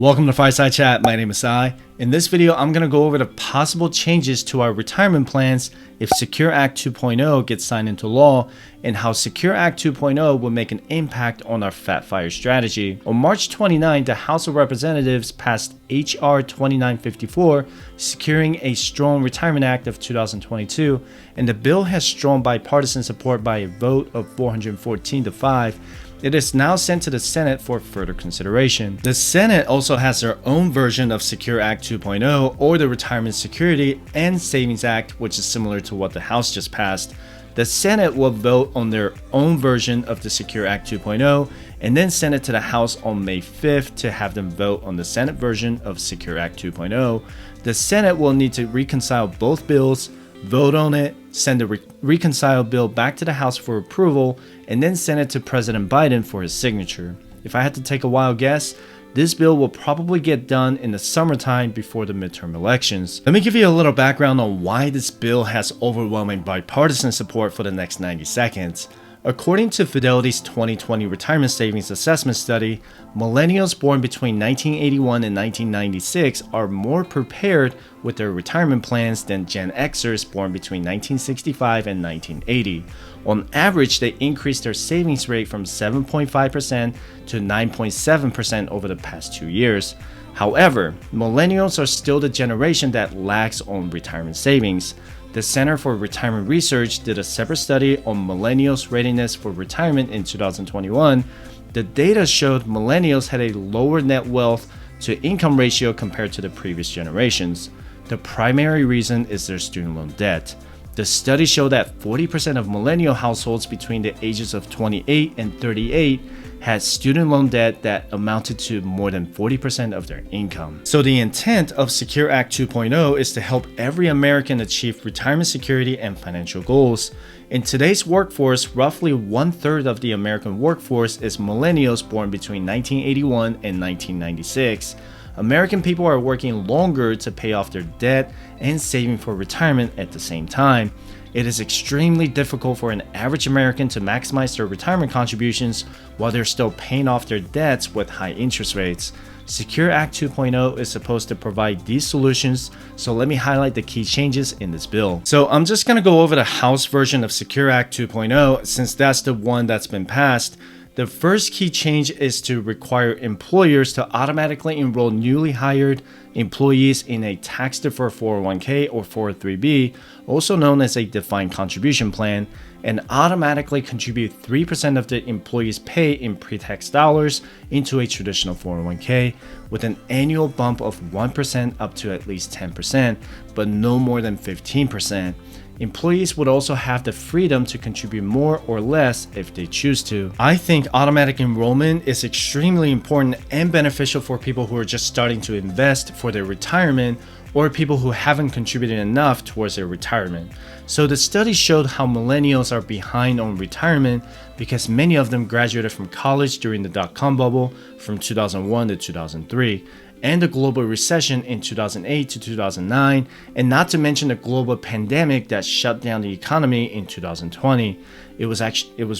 Welcome to Fireside Chat. My name is Sai. In this video, I'm going to go over the possible changes to our retirement plans if Secure Act 2.0 gets signed into law, and how Secure Act 2.0 will make an impact on our Fat Fire strategy. On March 29, the House of Representatives passed H.R. 2954, securing a strong Retirement Act of 2022, and the bill has strong bipartisan support by a vote of 414 to 5. It is now sent to the Senate for further consideration. The Senate also has their own version of Secure Act 2.0, or the Retirement Security and Savings Act, which is similar to what the House just passed. The Senate will vote on their own version of the Secure Act 2.0 and then send it to the House on May 5th to have them vote on the Senate version of Secure Act 2.0. The Senate will need to reconcile both bills, vote on it, send the reconciled bill back to the House for approval, and then send it to President Biden for his signature. If I had to take a wild guess, this bill will probably get done in the summertime before the midterm elections. Let me give you a little background on why this bill has overwhelming bipartisan support for the next 90 seconds. According to Fidelity's 2020 Retirement Savings Assessment Study, millennials born between 1981 and 1996 are more prepared with their retirement plans than Gen Xers born between 1965 and 1980. On average, they increased their savings rate from 7.5% to 9.7% over the past 2 years. However, millennials are still the generation that lags on retirement savings. The Center for Retirement Research did a separate study on millennials' readiness for retirement in 2021. The data showed millennials had a lower net wealth to income ratio compared to the previous generations. The primary reason is their student loan debt. The study showed that 40% of millennial households between the ages of 28 and 38 had student loan debt that amounted to more than 40% of their income. So the intent of Secure Act 2.0 is to help every American achieve retirement security and financial goals. In today's workforce, roughly 1/3 of the American workforce is millennials born between 1981 and 1996. American people are working longer to pay off their debt and saving for retirement at the same time. It is extremely difficult for an average American to maximize their retirement contributions while they're still paying off their debts with high interest rates. Secure Act 2.0 is supposed to provide these solutions, so let me highlight the key changes in this bill. So I'm just going to go over the House version of Secure Act 2.0 since that's the one that's been passed. The first key change is to require employers to automatically enroll newly hired employees in a tax-deferred 401k or 403b, also known as a defined contribution plan, and automatically contribute 3% of the employee's pay in pre-tax dollars into a traditional 401k, with an annual bump of 1% up to at least 10%, but no more than 15%. Employees would also have the freedom to contribute more or less if they choose to. I think automatic enrollment is extremely important and beneficial for people who are just starting to invest for their retirement, or people who haven't contributed enough towards their retirement. So the study showed how millennials are behind on retirement because many of them graduated from college during the dot-com bubble from 2001 to 2003. And the global recession in 2008 to 2009, and not to mention the global pandemic that shut down the economy in 2020. It was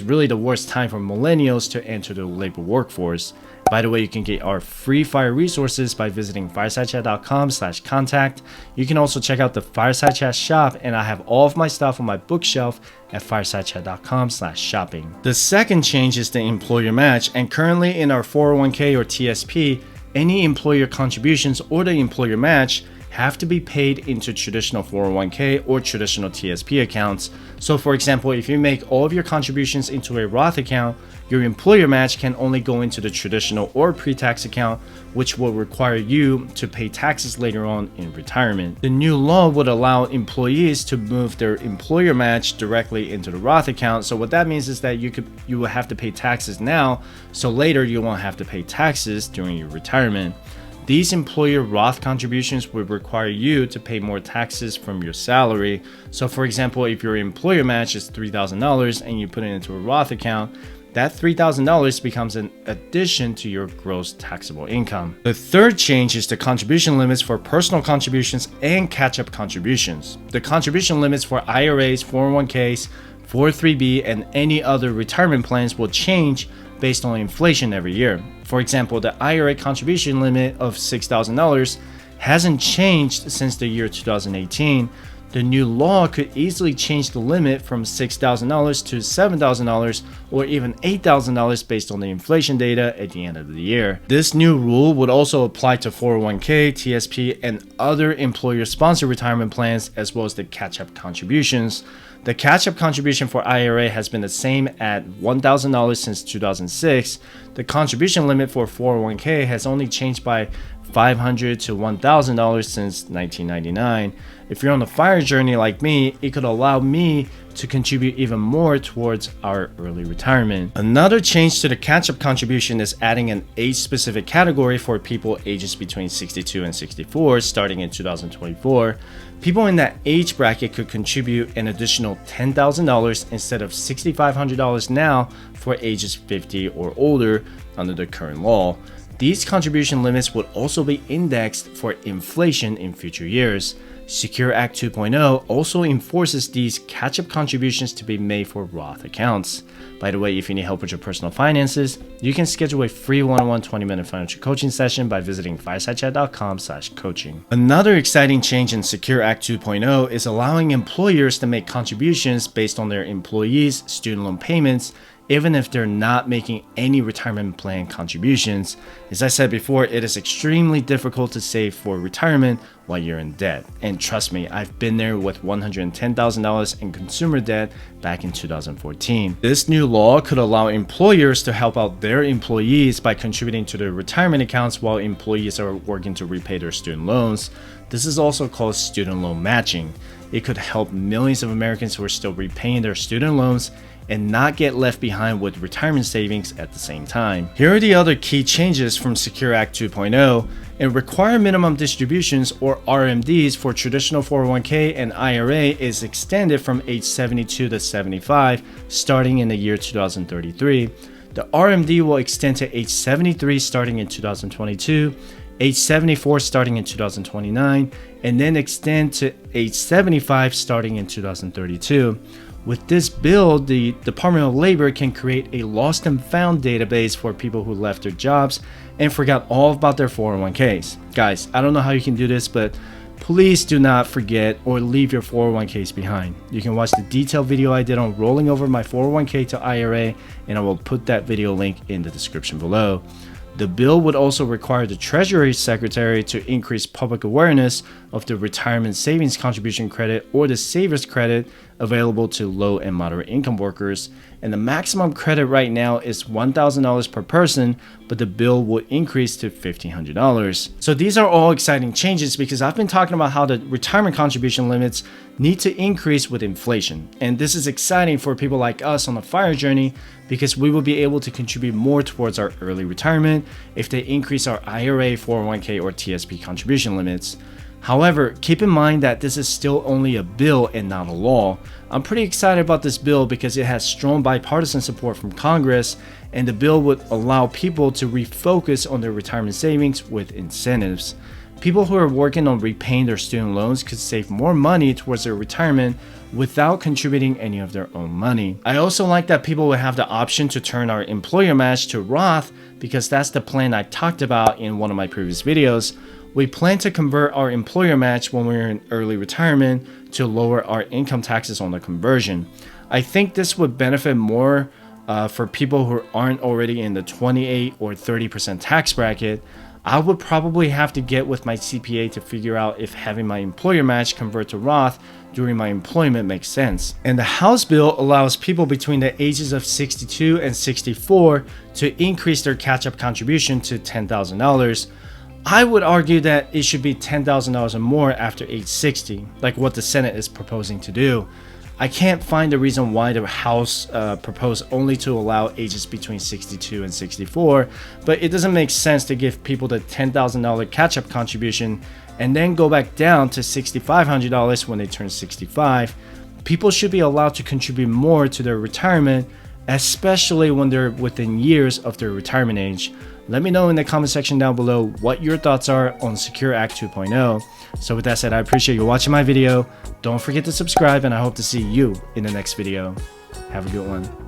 really the worst time for millennials to enter the labor workforce. By the way, you can get our free fire resources by visiting firesidechat.com/contact. You can also check out the Fireside Chat shop, and I have all of my stuff on my bookshelf at firesidechat.com/shopping. The second change is the employer match, and currently in our 401k or TSP, any employer contributions or the employer match have to be paid into traditional 401k or traditional TSP accounts. So for example, if you make all of your contributions into a Roth account, your employer match can only go into the traditional or pre-tax account, which will require you to pay taxes later on in retirement. The new law would allow employees to move their employer match directly into the Roth account. So what that means is that you will have to pay taxes now, so later you won't have to pay taxes during your retirement. These employer Roth contributions would require you to pay more taxes from your salary. So for example, if your employer match is $3,000 and you put it into a Roth account, that $3,000 becomes an addition to your gross taxable income. The third change is the contribution limits for personal contributions and catch-up contributions. The contribution limits for IRAs, 401ks, 403b, and any other retirement plans will change based on inflation every year. For example, the IRA contribution limit of $6,000 hasn't changed since the year 2018. The new law could easily change the limit from $6,000 to $7,000 or even $8,000 based on the inflation data at the end of the year. This new rule would also apply to 401k, TSP, and other employer-sponsored retirement plans, as well as the catch-up contributions. The catch-up contribution for IRA has been the same at $1,000 since 2006. The contribution limit for 401k has only changed by $500 to $1,000 since 1999. If you're on the FIRE journey like me, it could allow me to contribute even more towards our early retirement. Another change to the catch-up contribution is adding an age-specific category for people ages between 62 and 64 starting in 2024. People in that age bracket could contribute an additional $10,000 instead of $6,500 now for ages 50 or older under the current law. These contribution limits would also be indexed for inflation in future years. Secure Act 2.0 also enforces these catch-up contributions to be made for Roth accounts. By the way, if you need help with your personal finances, you can schedule a free one-on-one 20-minute financial coaching session by visiting firesidechat.com/coaching. Another exciting change in Secure Act 2.0 is allowing employers to make contributions based on their employees' student loan payments, even if they're not making any retirement plan contributions. As I said before, it is extremely difficult to save for retirement while you're in debt. And trust me, I've been there with $110,000 in consumer debt back in 2014. This new law could allow employers to help out their employees by contributing to their retirement accounts while employees are working to repay their student loans. This is also called student loan matching. It could help millions of Americans who are still repaying their student loans and not get left behind with retirement savings at the same time. Here are the other key changes from Secure Act 2.0. It requires minimum distributions or RMDs for traditional 401k and IRA is extended from age 72 to 75 starting in the year 2033. The RMD will extend to age 73 starting in 2022, age 74 starting in 2029, and then extend to age 75 starting in 2032. With this bill, the Department of Labor can create a lost and found database for people who left their jobs and forgot all about their 401ks. Guys, I don't know how you can do this, but please do not forget or leave your 401ks behind. You can watch the detailed video I did on rolling over my 401k to IRA, and I will put that video link in the description below. The bill would also require the Treasury Secretary to increase public awareness of the retirement savings contribution credit or the savers credit available to low and moderate income workers. And the maximum credit right now is $1,000 per person, but the bill will increase to $1,500. So these are all exciting changes because I've been talking about how the retirement contribution limits need to increase with inflation. And this is exciting for people like us on the FIRE journey because we will be able to contribute more towards our early retirement if they increase our IRA, 401k, or TSP contribution limits. However, keep in mind that this is still only a bill and not a law. I'm pretty excited about this bill because it has strong bipartisan support from Congress, and the bill would allow people to refocus on their retirement savings with incentives. People who are working on repaying their student loans could save more money towards their retirement without contributing any of their own money. I also like that people will have the option to turn our employer match to Roth because that's the plan I talked about in one of my previous videos. We plan to convert our employer match when we're in early retirement to lower our income taxes on the conversion. I think this would benefit more for people who aren't already in the 28 or 30% tax bracket. I would probably have to get with my CPA to figure out if having my employer match convert to Roth during my employment makes sense. And the House bill allows people between the ages of 62 and 64 to increase their catch-up contribution to $10,000. I would argue that it should be $10,000 or more after age 60, like what the Senate is proposing to do. I can't find a reason why the House proposed only to allow ages between 62 and 64, but it doesn't make sense to give people the $10,000 catch-up contribution and then go back down to $6,500 when they turn 65. People should be allowed to contribute more to their retirement, especially when they're within years of their retirement age. Let me know in the comment section down below what your thoughts are on Secure Act 2.0. So with that said, I appreciate you watching my video. Don't forget to subscribe, and I hope to see you in the next video. Have a good one.